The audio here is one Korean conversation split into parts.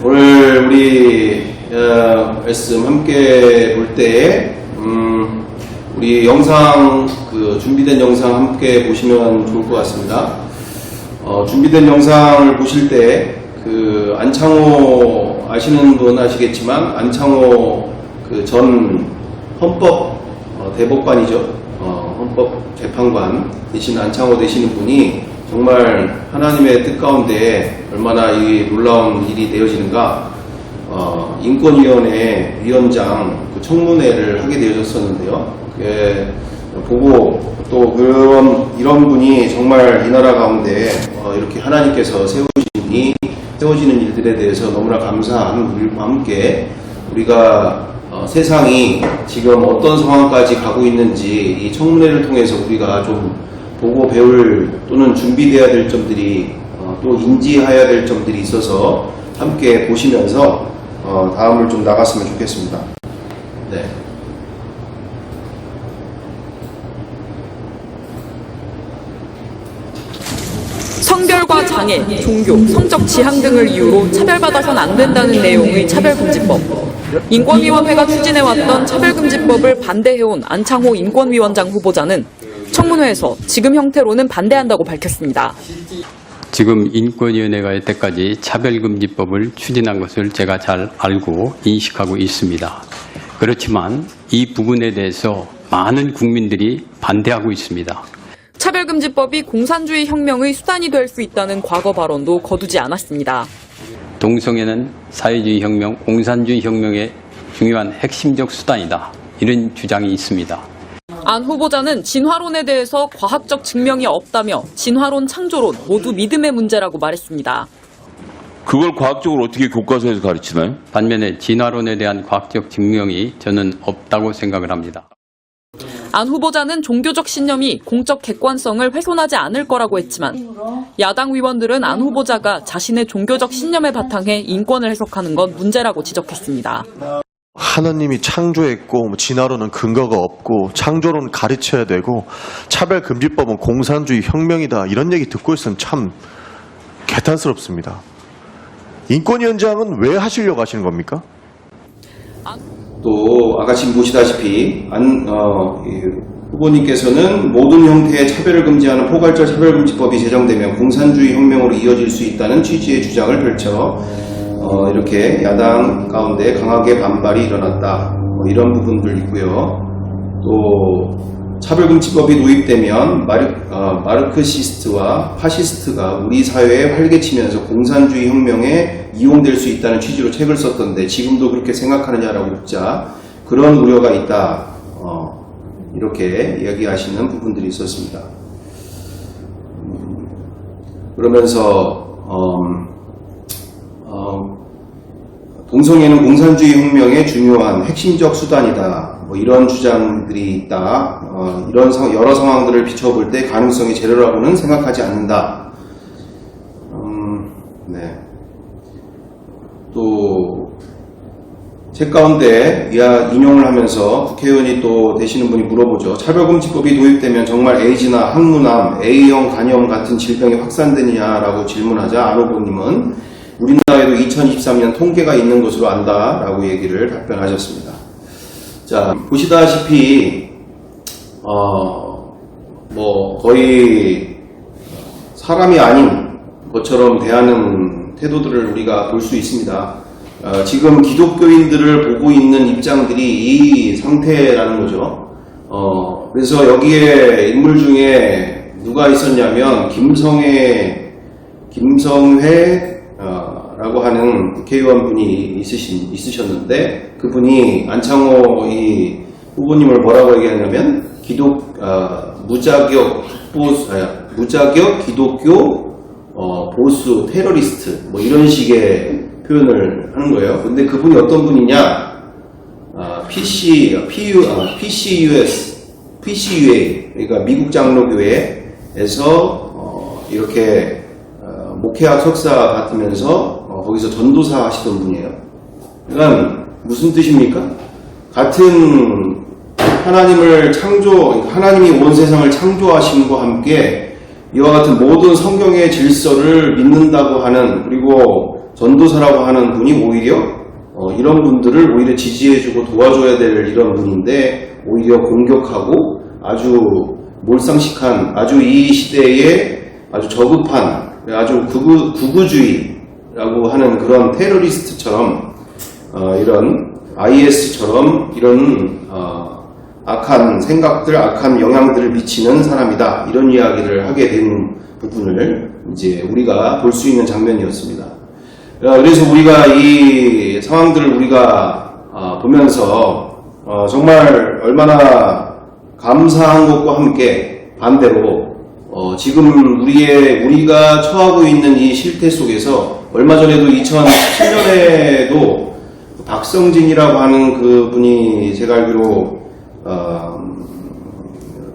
오늘 우리 말씀 함께 볼 때 우리 영상 준비된 영상 함께 보시면 좋을 것 같습니다. 준비된 영상을 보실 때 안창호 아시는 분 아시겠지만 안창호 전 헌법 대법관이죠. 헌법재판관 되시는 안창호 되시는 분이 정말 하나님의 뜻 가운데 얼마나 이 놀라운 일이 되어지는가. 인권위원회 위원장 청문회를 하게 되어졌었는데요. 보고 또 이런 분이 정말 이 나라 가운데 이렇게 하나님께서 세워지는 일들에 대해서 너무나 감사한 일과 함께 우리가 세상이 지금 어떤 상황까지 가고 있는지 이 청문회를 통해서 우리가 좀 보고 배울 또는 준비되어야 될 점들이 또 인지해야 될 점들이 있어서 함께 보시면서 다음을 좀 나갔으면 좋겠습니다. 네. 성별과 장애, 종교, 성적 지향 등을 이유로 차별받아선 안 된다는 내용의 차별금지법. 인권위원회가 추진해왔던 차별금지법을 반대해온 안창호 인권위원장 후보자는 청문회에서 지금 형태로는 반대한다고 밝혔습니다. 지금 인권위원회가 여태까지 차별금지법을 추진한 것을 제가 잘 알고 인식하고 있습니다. 그렇지만 이 부분에 대해서 많은 국민들이 반대하고 있습니다. 차별금지법이 공산주의 혁명의 수단이 될 수 있다는 과거 발언도 거두지 않았습니다. 동성애는 사회주의 혁명, 공산주의 혁명의 중요한 핵심적 수단이다. 이런 주장이 있습니다. 안 후보자는 진화론에 대해서 과학적 증명이 없다며 진화론, 창조론 모두 믿음의 문제라고 말했습니다. 그걸 과학적으로 어떻게 교과서에서 가르치나요? 반면에 진화론에 대한 과학적 증명이 저는 없다고 생각을 합니다. 안 후보자는 종교적 신념이 공적 객관성을 훼손하지 않을 거라고 했지만 야당 위원들은 안 후보자가 자신의 종교적 신념에 바탕해 인권을 해석하는 건 문제라고 지적했습니다. 하나님이 창조했고 진화론은 근거가 없고 창조론 가르쳐야 되고 차별금지법은 공산주의 혁명이다 이런 얘기 듣고 있으면 참 개탄스럽습니다. 인권위원장은 왜 하시려고 하시는 겁니까? 또 아까 지금 보시다시피 후보님께서는 모든 형태의 차별을 금지하는 포괄적 차별금지법이 제정되면 공산주의 혁명으로 이어질 수 있다는 취지의 주장을 펼쳐 이렇게 야당 가운데 강하게 반발이 일어났다. 이런 부분들 있고요. 또 차별금지법이 도입되면 마르크시스트와 파시스트가 우리 사회에 활개치면서 공산주의 혁명에 이용될 수 있다는 취지로 책을 썼던데 지금도 그렇게 생각하느냐라고 묻자 그런 우려가 있다. 이렇게 이야기하시는 부분들이 있었습니다. 그러면서 동성애는 공산주의 혁명의 중요한 핵심적 수단이다. 이런 주장들이 있다. 이런 여러 상황들을 비춰볼 때 가능성이 제로라고는 생각하지 않는다. 네. 또 책 가운데 인용을 하면서 국회의원이 또 되시는 분이 물어보죠. 차별금지법이 도입되면 정말 에이즈나 항문암, A형 간염 같은 질병이 확산되느냐라고 질문하자 안 후보님은 우리나라에도 2023년 통계가 있는 것으로 안다라고 얘기를 답변하셨습니다. 자, 보시다시피 거의 사람이 아닌 것처럼 대하는 태도들을 우리가 볼 수 있습니다. 지금 기독교인들을 보고 있는 입장들이 이 상태라는 거죠. 그래서 여기에 인물 중에 누가 있었냐면 김성회라고 하는 국회의원 분이 있으셨는데 그분이 안창호 이 후보님을 뭐라고 얘기하냐면 무자격 기독교 보수 테러리스트 이런 식의 표현을 하는 거예요. 근데 그분이 어떤 분이냐? PCUA 그러니까 미국 장로교회에서 이렇게 목회학 석사 받으면서 거기서 전도사 하시던 분이에요. 그러니까 무슨 뜻입니까? 같은 하나님이 온 세상을 창조하심과 함께 이와 같은 모든 성경의 질서를 믿는다고 하는, 그리고 전도사라고 하는 분이 오히려 이런 분들을 오히려 지지해주고 도와줘야 될 이런 분인데 오히려 공격하고 아주 몰상식한 아주 이 시대에 아주 저급한 아주 극우주의라고 하는 그런 테러리스트처럼 이런 IS처럼 이런 악한 생각들, 악한 영향들을 미치는 사람이다. 이런 이야기를 하게 된 부분을 이제 우리가 볼 수 있는 장면이었습니다. 그래서 우리가 이 상황들을 우리가 보면서 정말 얼마나 감사한 것과 함께 반대로 지금 우리가 처하고 있는 이 실태 속에서 얼마 전에도 2017년에도 박성진이라고 하는 그 분이 제가 알기로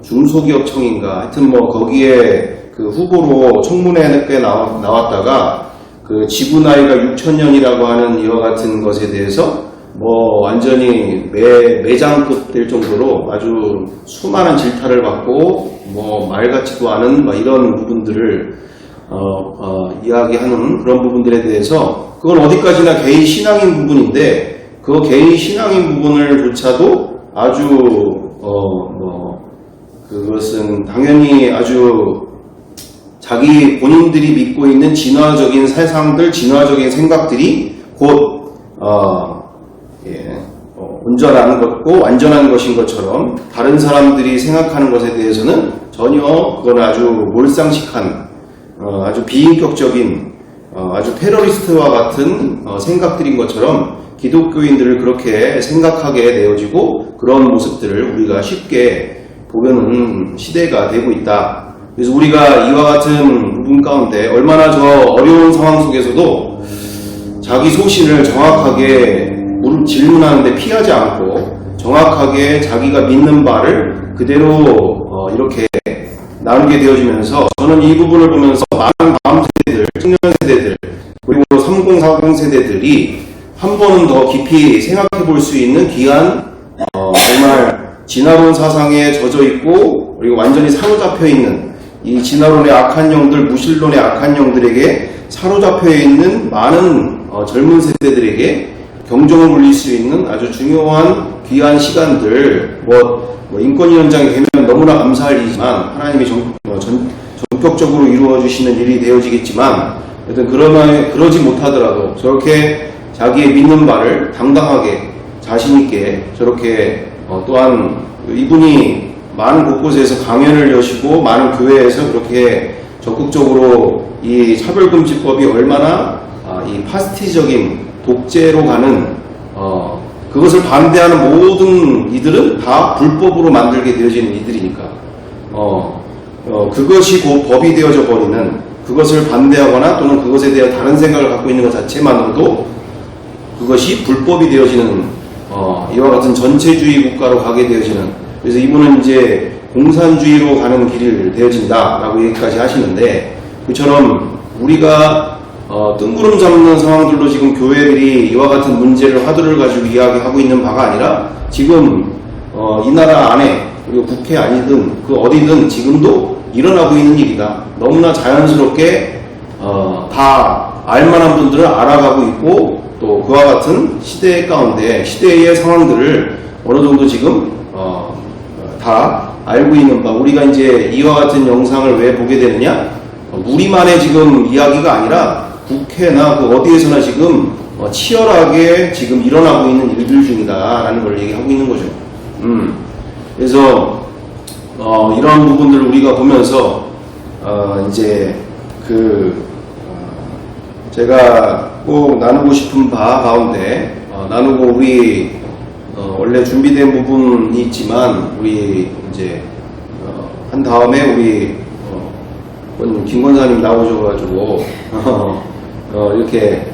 중소기업청인가 하여튼 뭐 거기에 그 후보로 청문회에 꽤 나왔다가 그 지구 나이가 6,000년이라고 하는 이와 같은 것에 대해서 뭐 완전히 매장급 될 정도로 아주 수많은 질타를 받고 뭐 말 같지도 않은 막 이런 부분들을 이야기하는 그런 부분들에 대해서 그건 어디까지나 개인 신앙인 부분인데 그 개인 신앙인 부분을조차도 아주 그것은 당연히 아주 자기 본인들이 믿고 있는 진화적인 세상들, 진화적인 생각들이 곧 온전한 것고 완전한 것인 것처럼 다른 사람들이 생각하는 것에 대해서는 전혀 그건 아주 몰상식한 아주 비인격적인 아주 테러리스트와 같은 생각들인 것처럼 기독교인들을 그렇게 생각하게 되어지고 그런 모습들을 우리가 쉽게 보려는 시대가 되고 있다. 그래서 우리가 이와 같은 부분 가운데 얼마나 저 어려운 상황 속에서도 자기 소신을 정확하게 질문하는데 피하지 않고 정확하게 자기가 믿는 바를 그대로 이렇게 나누게 되어지면서 저는 이 부분을 보면서 많은 다음 세대들, 청년 세대들 그리고 3040 세대들이 한 번은 더 깊이 생각해 볼 수 있는 귀한 정말 진화론 사상에 젖어 있고 그리고 완전히 사로잡혀 있는 이 진화론의 악한 영들, 무신론의 악한 영들에게 사로잡혀 있는 많은 젊은 세대들에게 경종을 울릴 수 있는 아주 중요한 귀한 시간들 뭐 인권위원장이 되면 너무나 감사할 일이지만 하나님이 전격적으로 이루어주시는 일이 되어지겠지만 하여튼 그러지 못하더라도 저렇게 자기의 믿는 바를 당당하게 자신있게 저렇게 또한 이분이 많은 곳곳에서 강연을 여시고 많은 교회에서 그렇게 적극적으로 이 차별금지법이 얼마나 이 파스티적인 독재로 가는 그것을 반대하는 모든 이들은 다 불법으로 만들게 되어지는 이들이니까 그것이 곧 법이 되어져 버리는 그것을 반대하거나 또는 그것에 대한 다른 생각을 갖고 있는 것 자체만으로도 그것이 불법이 되어지는 이와 같은 전체주의 국가로 가게 되어지는 그래서 이분은 이제 공산주의로 가는 길이 되어진다라고 얘기까지 하시는데 그처럼 우리가 뜬구름 잡는 상황들로 지금 교회들이 이와 같은 문제를 화두를 가지고 이야기하고 있는 바가 아니라 지금 이 나라 안에 그리고 국회 아니든 그 어디든 지금도 일어나고 있는 일이다. 너무나 자연스럽게 다 알만한 분들은 알아가고 있고 또 그와 같은 시대 가운데 시대의 상황들을 어느 정도 지금 다 알고 있는 바 우리가 이제 이와 같은 영상을 왜 보게 되느냐 우리만의 지금 이야기가 아니라 국회나 그 어디에서나 지금 치열하게 지금 일어나고 있는 일들 중이다라는 걸 얘기하고 있는 거죠. 그래서 이런 부분들을 우리가 보면서 이제 제가 꼭 나누고 싶은 바 가운데 나누고 우리 원래 준비된 부분이 있지만 우리 이제 한 다음에 우리 김 권사님 나오셔가지고 이렇게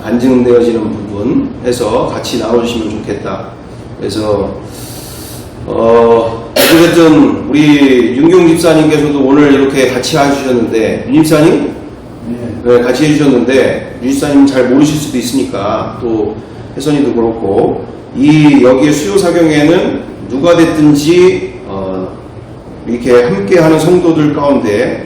간증되어지는 부분 해서 같이 나눠주시면 좋겠다. 그래서 어쨌든 우리 윤경 집사님께서도 오늘 이렇게 같이 해주셨는데 윤 집사님? 네, 같이 해주셨는데 윤 집사님 잘 모르실 수도 있으니까 또 혜선이도 그렇고 여기에 수요사경에는 누가 됐든지 이렇게 함께하는 성도들 가운데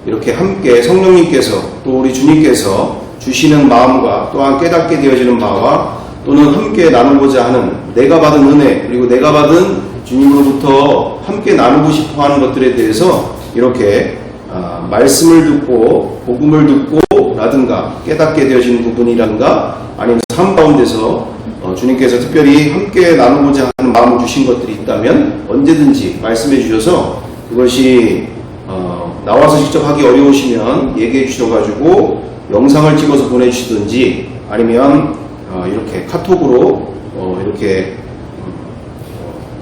이렇게 함께 성령님께서 또 우리 주님께서 주시는 마음과 또한 깨닫게 되어지는 바와 또는 함께 나누고자 하는 내가 받은 은혜 그리고 내가 받은 주님으로부터 함께 나누고 싶어 하는 것들에 대해서 이렇게 말씀을 듣고 복음을 듣고 라든가 깨닫게 되어지는 부분이라든가 아니면 삶 가운데서 주님께서 특별히 함께 나누고자 하는 마음을 주신 것들이 있다면 언제든지 말씀해 주셔서 그것이 나와서 직접 하기 어려우시면 얘기해 주셔가지고 영상을 찍어서 보내주시든지 아니면 이렇게 카톡으로 이렇게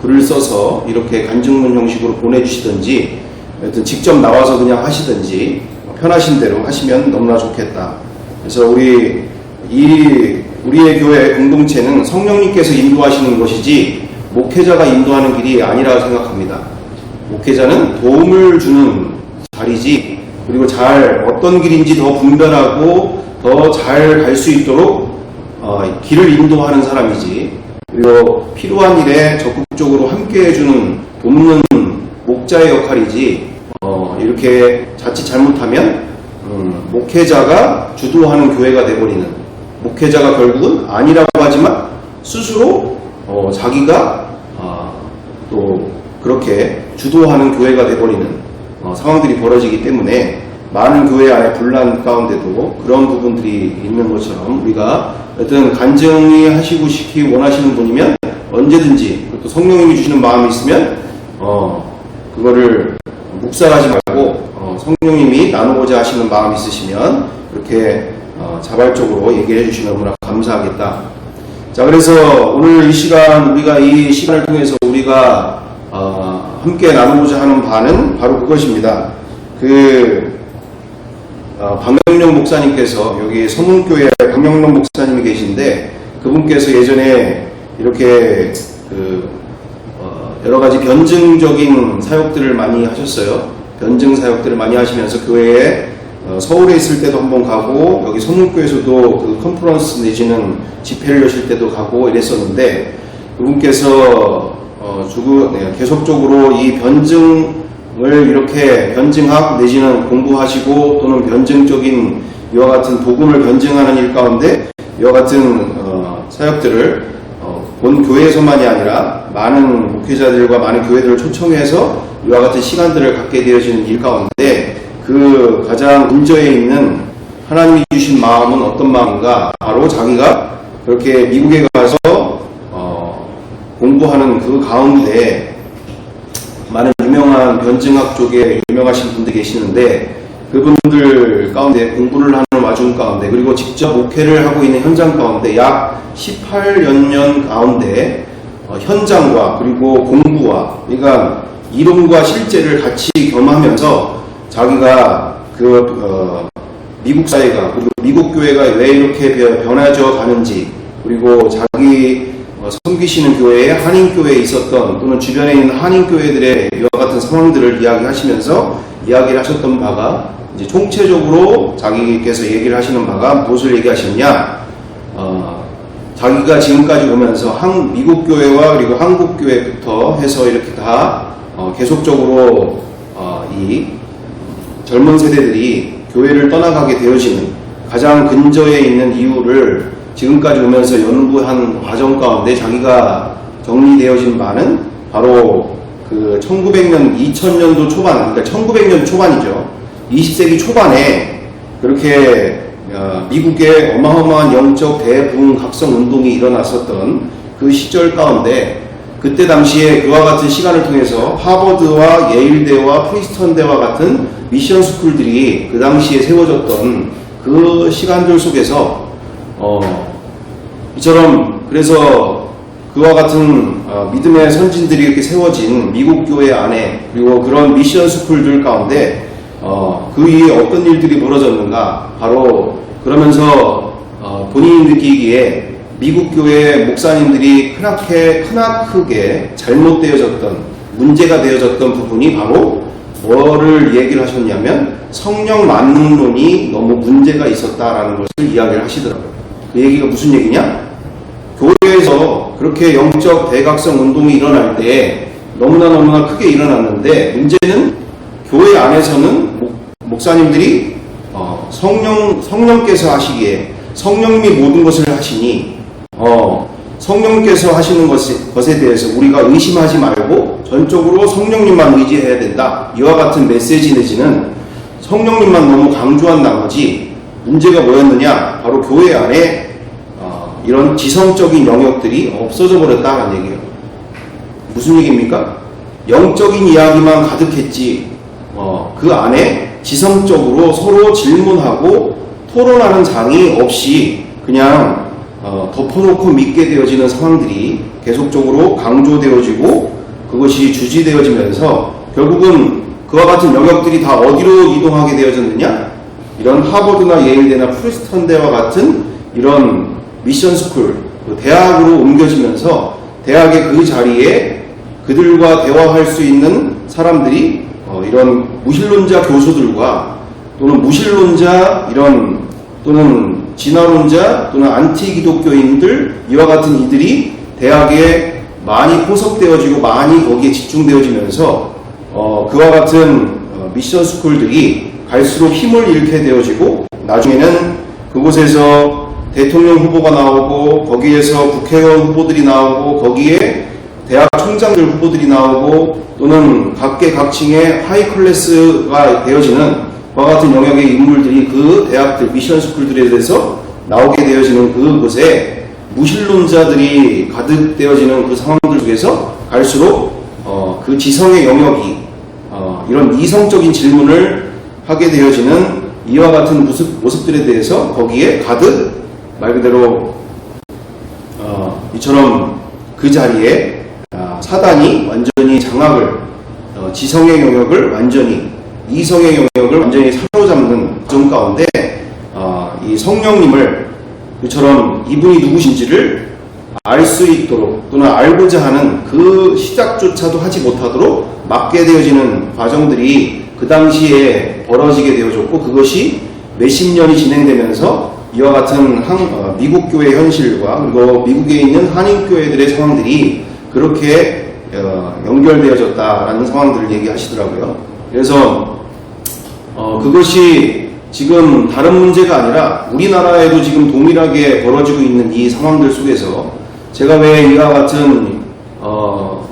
글을 써서 이렇게 간증문 형식으로 보내주시든지 하여튼 직접 나와서 그냥 하시든지 편하신 대로 하시면 너무나 좋겠다. 그래서 우리의 교회 공동체는 성령님께서 인도하시는 것이지 목회자가 인도하는 길이 아니라고 생각합니다. 목회자는 도움을 주는 자리지 그리고 어떤 길인지 더 분별하고 더 잘 갈 수 있도록 길을 인도하는 사람이지 그리고 필요한 일에 적극적으로 함께 해주는 돕는 목자의 역할이지 이렇게 자칫 잘못하면 목회자가 주도하는 교회가 돼버리는 목회자가 결국은 아니라고 하지만 스스로 자기가 또 그렇게 주도하는 교회가 돼버리는 상황들이 벌어지기 때문에 많은 교회 안에 분란 가운데도 그런 부분들이 있는 것처럼 우리가 하여튼 간증이 하시고 싶기 원하시는 분이면 언제든지 또 성령님이 주시는 마음이 있으면 그거를 묵살하지 말고 성령님이 나누고자 하시는 마음이 있으시면 그렇게 자발적으로 얘기를 해주시면 너무나 감사하겠다. 자, 그래서 오늘 이 시간 우리가 이 시간을 통해서 우리가 함께 나누고자 하는 바는 바로 그것입니다. 박명령 목사님께서 여기 서문교회 박명령 목사님이 계신데 그분께서 예전에 이렇게 여러 가지 변증적인 사역들을 많이 하셨어요. 변증 사역들을 많이 하시면서 교회에 서울에 있을 때도 한번 가고 여기 서문교에서도 그 컨퍼런스 내지는 집회를 여실 때도 가고 이랬었는데 그분께서 계속적으로 이 변증을 이렇게 변증학 내지는 공부하시고 또는 변증적인 이와 같은 복음을 변증하는 일 가운데 이와 같은 사역들을 본 교회에서만이 아니라 많은 목회자들과 많은 교회들을 초청해서 이와 같은 시간들을 갖게 되어지는 일 가운데 그 가장 근저에 있는 하나님이 주신 마음은 어떤 마음인가? 바로 자기가 그렇게 미국에 가서 공부하는 그 가운데 많은 유명한 변증학 쪽에 유명하신 분들이 계시는데 그분들 가운데 공부를 하는 와중 가운데 그리고 직접 목회를 하고 있는 현장 가운데 약 18여 년 가운데 현장과 그리고 공부와 그러니까 이론과 실제를 같이 겸하면서 자기가 미국 사회가 그리고 미국 교회가 왜 이렇게 변화져 가는지 그리고 자기 섬기시는 교회에 한인교회에 있었던 또는 주변에 있는 한인교회들의 이와 같은 상황들을 이야기를 하셨던 바가 이제 총체적으로 자기께서 얘기를 하시는 바가 무엇을 얘기하셨냐 자기가 지금까지 보면서 미국 교회와 그리고 한국 교회부터 해서 이렇게 다 계속적으로 이 젊은 세대들이 교회를 떠나가게 되어지는 가장 근저에 있는 이유를 지금까지 오면서 연구한 과정 가운데 자기가 정리되어진 바는 바로 그 1900년, 2000년도 초반, 그러니까 1900년 초반이죠. 20세기 초반에 그렇게 미국의 어마어마한 영적 대부흥각성 운동이 일어났었던 그 시절 가운데 그때 당시에 그와 같은 시간을 통해서 하버드와 예일대와 프린스턴대와 같은 미션 스쿨들이 그 당시에 세워졌던 그 시간들 속에서 이처럼 그래서 그와 같은 믿음의 선진들이 이렇게 세워진 미국 교회 안에 그리고 그런 미션 스쿨들 가운데 그 위에 어떤 일들이 벌어졌는가 바로 그러면서 본인이 느끼기에 미국 교회 목사님들이 크나크게 잘못되어졌던 문제가 되어졌던 부분이 바로 뭐를 얘기를 하셨냐면 성령 만능론이 너무 문제가 있었다라는 것을 이야기를 하시더라고요. 그 얘기가 무슨 얘기냐? 교회에서 그렇게 영적 대각성 운동이 일어날 때 너무나 크게 일어났는데 문제는 교회 안에서는 목사님들이 성령께서 하시기에 성령님이 모든 것을 하시니 성령께서 하시는 것에 대해서 우리가 의심하지 말고 전적으로 성령님만 의지해야 된다. 이와 같은 메시지 내지는 성령님만 너무 강조한 나머지 문제가 뭐였느냐? 바로 교회 안에 이런 지성적인 영역들이 없어져 버렸다는 얘기예요. 무슨 얘기입니까? 영적인 이야기만 가득했지 그 안에 지성적으로 서로 질문하고 토론하는 장이 없이 그냥 덮어놓고 믿게 되어지는 상황들이 계속적으로 강조되어지고 그것이 주지되어지면서 결국은 그와 같은 영역들이 다 어디로 이동하게 되어졌느냐? 이런 하버드나 예일대나 프리스턴대와 같은 이런 미션스쿨, 대학으로 옮겨지면서 대학의 그 자리에 그들과 대화할 수 있는 사람들이 이런 무신론자 교수들과 또는 무신론자 또는 진화론자 또는 안티 기독교인들 이와 같은 이들이 대학에 많이 포섭되어지고 많이 거기에 집중되어지면서 그와 같은 미션 스쿨들이 갈수록 힘을 잃게 되어지고 나중에는 그곳에서 대통령 후보가 나오고 거기에서 국회의원 후보들이 나오고 거기에 대학 총장들 후보들이 나오고 또는 각계각층의 하이 클래스가 되어지는 그와 같은 영역의 인물들이 그 대학들 미션 스쿨들에 대해서 나오게 되어지는 그곳에 무신론자들이 가득 되어지는 그 상황들 속에서 갈수록 그 지성의 영역이 이런 이성적인 질문을 하게 되어지는 이와 같은 모습들에 대해서 거기에 가득 말 그대로 이처럼 그 자리에 사단이 완전히 장악을 지성의 영역을 완전히 이성의 영역을 완전히 사로잡는 과정 가운데 이 성령님을 그처럼 이분이 누구신지를 알 수 있도록 또는 알고자 하는 그 시작조차도 하지 못하도록 막게 되어지는 과정들이 그 당시에 벌어지게 되어졌고 그것이 몇십 년이 진행되면서 이와 같은 미국 교회 현실과 그리고 미국에 있는 한인교회들의 상황들이 그렇게 연결되어졌다라는 상황들을 얘기하시더라고요. 그래서 그것이 지금 다른 문제가 아니라 우리나라에도 지금 동일하게 벌어지고 있는 이 상황들 속에서 제가 왜 이와 같은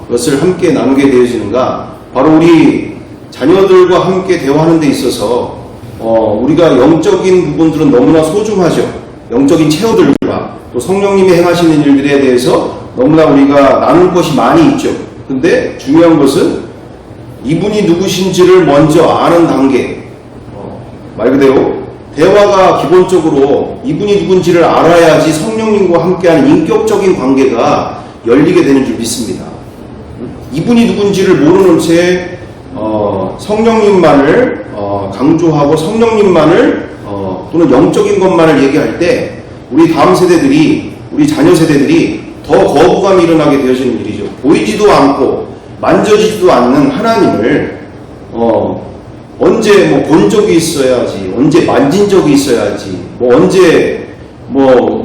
것을 함께 나누게 되어지는가? 바로 우리 자녀들과 함께 대화하는 데 있어서 우리가 영적인 부분들은 너무나 소중하죠. 영적인 체어들과 또 성령님이 행하시는 일들에 대해서 너무나 우리가 나눌 것이 많이 있죠. 근데 중요한 것은 이분이 누구신지를 먼저 아는 단계. 말 그대로 대화가 기본적으로 이분이 누군지를 알아야지 성령님과 함께하는 인격적인 관계가 열리게 되는 줄 믿습니다. 이분이 누군지를 모르는 채 성령님만을 강조하고 성령님만을 또는 영적인 것만을 얘기할 때 우리 다음 세대들이 우리 자녀 세대들이 더 거부감이 일어나게 되어지는 일이죠. 보이지도 않고 만져지지도 않는 하나님을 언제 본 적이 있어야지, 언제 만진 적이 있어야지, 언제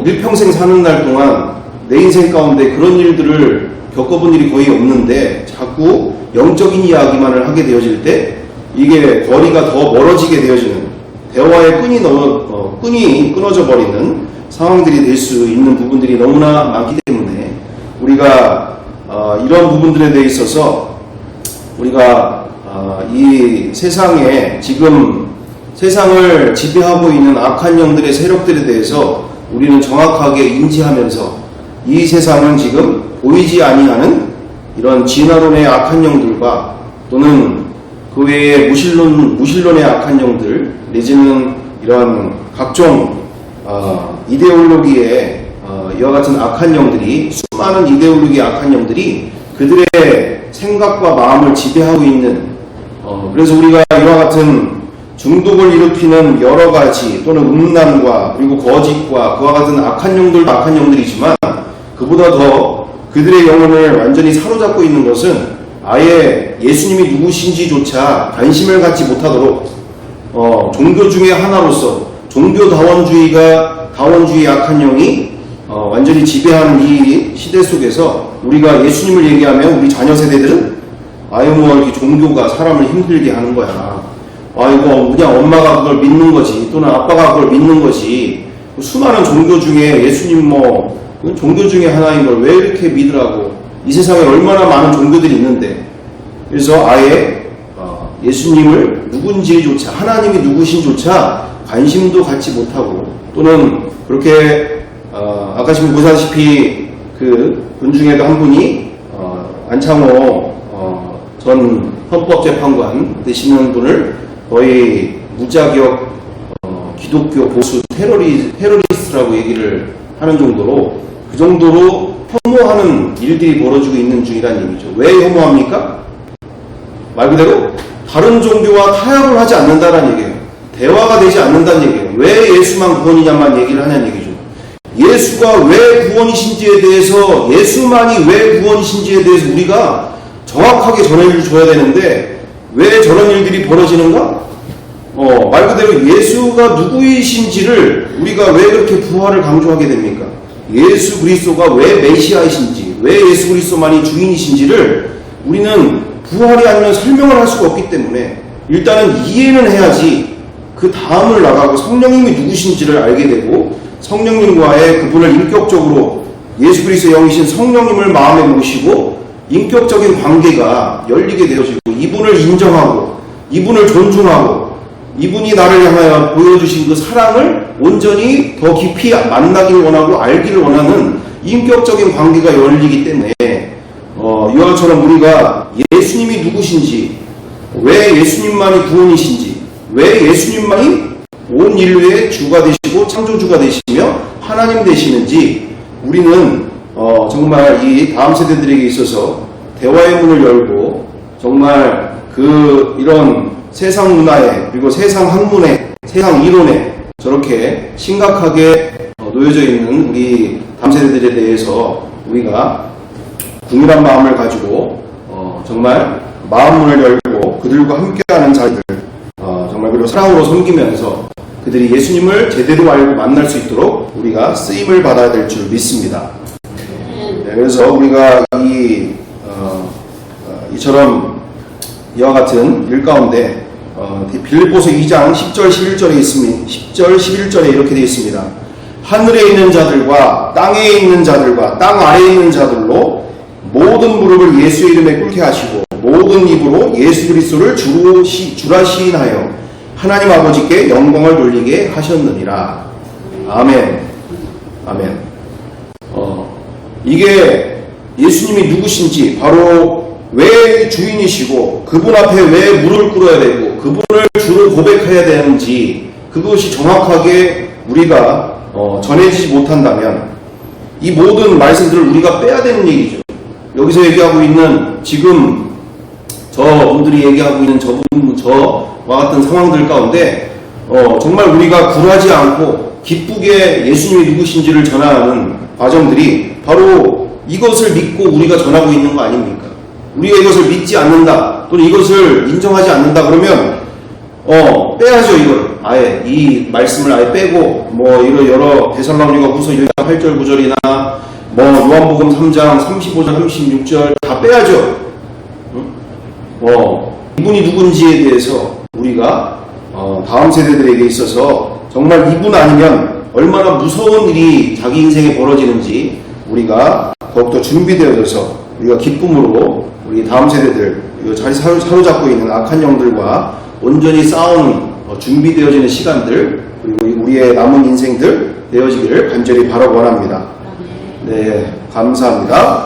일평생 사는 날 동안 내 인생 가운데 그런 일들을 겪어본 일이 거의 없는데 자꾸 영적인 이야기만을 하게 되어질 때 이게 거리가 더 멀어지게 되어지는 대화의 끈이 끊어져 버리는 상황들이 될 수 있는 부분들이 너무나 많기 때문에 우리가 이런 부분들에 대해 있어서 우리가 이 세상에 지금 세상을 지배하고 있는 악한 영들의 세력들에 대해서 우리는 정확하게 인지하면서 이 세상은 지금 보이지 아니하는 이런 진화론의 악한 영들과 또는 그 외에 무신론의 악한 영들 내지는 이런 각종 이데올로기의 이와 같은 악한 영들이 수많은 이데올로기의 악한 영들이 그들의 생각과 마음을 지배하고 있는 그래서 우리가 이와 같은 중독을 일으키는 여러 가지 또는 음란과 그리고 거짓과 그와 같은 악한 영들도 악한 영들이지만 그보다 더 그들의 영혼을 완전히 사로잡고 있는 것은 아예 예수님이 누구신지조차 관심을 갖지 못하도록 종교 중의 하나로서 다원주의의 악한 영이 완전히 지배하는 이 시대 속에서 우리가 예수님을 얘기하면 우리 자녀 세대들은 아유 이렇게 종교가 사람을 힘들게 하는 거야. 이거 그냥 엄마가 그걸 믿는 거지, 또는 아빠가 그걸 믿는 거지. 수많은 종교 중에 예수님 그건 종교 중에 하나인 걸 왜 이렇게 믿으라고. 이 세상에 얼마나 많은 종교들이 있는데. 그래서 아예 예수님을 누군지조차, 하나님이 누구신조차 관심도 갖지 못하고, 또는 그렇게 아까 지금 보시다시피 그 분 중에도 한 분이 안창호 전 헌법재판관 되시는 분을 거의 무자격 기독교 보수 테러리스트라고 얘기를 하는 정도로, 그 정도로 혐오하는 일들이 벌어지고 있는 중이라는 얘기죠. 왜 혐오합니까? 말 그대로 다른 종교와 타협을 하지 않는다는 얘기예요. 대화가 되지 않는다는 얘기예요. 왜 예수만 구원이냐만 얘기를 하냐는 얘기죠. 예수가 왜 구원이신지에 대해서, 예수만이 왜 구원이신지에 대해서 우리가 정확하게 전해줘야 되는데, 왜 저런 일들이 벌어지는가? 말 그대로 예수가 누구이신지를 우리가 왜 그렇게 부활을 강조하게 됩니까? 예수 그리스도가 왜 메시아이신지, 왜 예수 그리스도만이 주인이신지를 우리는 부활이 아니면 설명을 할 수가 없기 때문에 일단은 이해는 해야지 그 다음을 나가고 성령님이 누구신지를 알게 되고, 성령님과의 그분을 인격적으로 예수 그리스도의 영이신 성령님을 마음에 모시고 인격적인 관계가 열리게 되어지고, 이분을 인정하고 이분을 존중하고 이분이 나를 향하여 보여주신 그 사랑을 온전히 더 깊이 만나길 원하고 알기를 원하는 인격적인 관계가 열리기 때문에 이와 같처럼 우리가 예수님이 누구신지, 왜 예수님만이 구원이신지, 왜 예수님만이 온 인류의 주가 되시고 창조주가 되시며 하나님 되시는지 우리는 정말 이 다음 세대들에게 있어서 대화의 문을 열고, 정말 이런 세상 문화에, 그리고 세상 학문에, 세상 이론에 저렇게 심각하게 놓여져 있는 우리 다음 세대들에 대해서 우리가 국민한 마음을 가지고 정말 마음문을 열고 그들과 함께하는 자들, 정말 그리고 사랑으로 섬기면서 그들이 예수님을 제대로 알고 만날 수 있도록 우리가 쓰임을 받아야 될 줄 믿습니다. 네, 그래서 우리가 이처럼 이와 같은 일 가운데 빌립보서 2장 10절 11절에 있습니다. 10절 11절에 이렇게 되어 있습니다. 하늘에 있는 자들과 땅에 있는 자들과 땅 아래에 있는 자들로 모든 무릎을 예수의 이름에 꿇게 하시고 모든 입으로 예수 그리스도를 주라 시인하여 하나님 아버지께 영광을 돌리게 하셨느니라. 아멘. 아멘. 이게 예수님이 누구신지, 바로 왜 주인이시고 그분 앞에 왜 무릎을 꿇어야 되고 그분을 주로 고백해야 되는지, 그것이 정확하게 우리가 전해지지 못한다면 이 모든 말씀들을 우리가 빼야 되는 얘기죠. 여기서 얘기하고 있는, 지금 저분들이 얘기하고 있는 저와 같은 상황들 가운데 정말 우리가 굴하지 않고 기쁘게 예수님이 누구신지를 전하는 과정들이 바로 이것을 믿고 우리가 전하고 있는 거 아닙니까? 우리가 이것을 믿지 않는다, 또는 이것을 인정하지 않는다 그러면 빼야죠. 이걸 아예, 이 말씀을 아예 빼고 이런 여러 데살로니가후서 1장 8절 9절이나 요한복음 3장 35절 36절 다 빼야죠. 이분이 누군지에 대해서 우리가 다음 세대들에게 있어서 정말 이분 아니면 얼마나 무서운 일이 자기 인생에 벌어지는지 우리가 더욱더 준비되어져서 우리가 기쁨으로 우리 다음 세대들, 자리 사로잡고 있는 악한 영들과 온전히 싸우는 준비되어지는 시간들, 그리고 우리의 남은 인생들 되어지기를 간절히 바라고 원합니다. 네, 감사합니다.